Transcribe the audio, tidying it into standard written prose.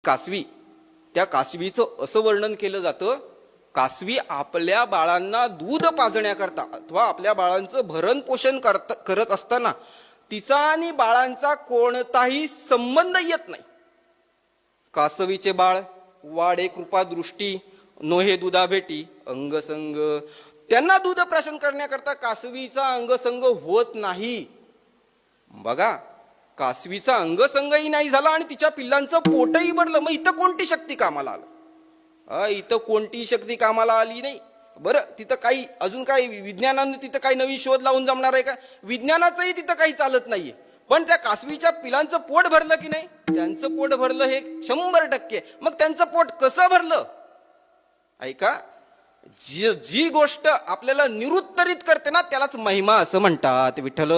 कासवी, त्या कासवीचं असं वर्णन केलं जातं, कासवी आपल्या बाळांना दूध पाजण्याकरता अथवा आपल्या बाळांचं भरण पोषण करत असताना तिचा आणि बाळांचा कोणताही संबंध येत नाही. कासवीचे बाळ वाडे कृपा दृष्टी नोहे दुधा भेटी अंगसंग, त्यांना दूध प्राशन करण्याकरता कासवीचा अंगसंग होत नाही. बघा, कासवीचा अंगसंगही नाही झाला आणि तिच्या पिल्लांचं पोटही भरलं. मग इथं कोणती शक्ती कामाला आलं? इथं कोणती शक्ती कामाला आली नाही. बरं, तिथं काही अजून काही विज्ञानानं तिथं काही नवीन शोध लावून जमणार आहे का? विज्ञानाचंही तिथं काही चालत नाहीये. पण त्या कासवीच्या पिलांचं पोट भरलं की नाही? त्यांचं पोट भरलं हे 100%. मग त्यांचं पोट कसं भरलं? ऐका, जी गोष्ट आपल्याला निरुत्तरित करते ना त्यालाच महिमा असं म्हणतात. विठ्ठल.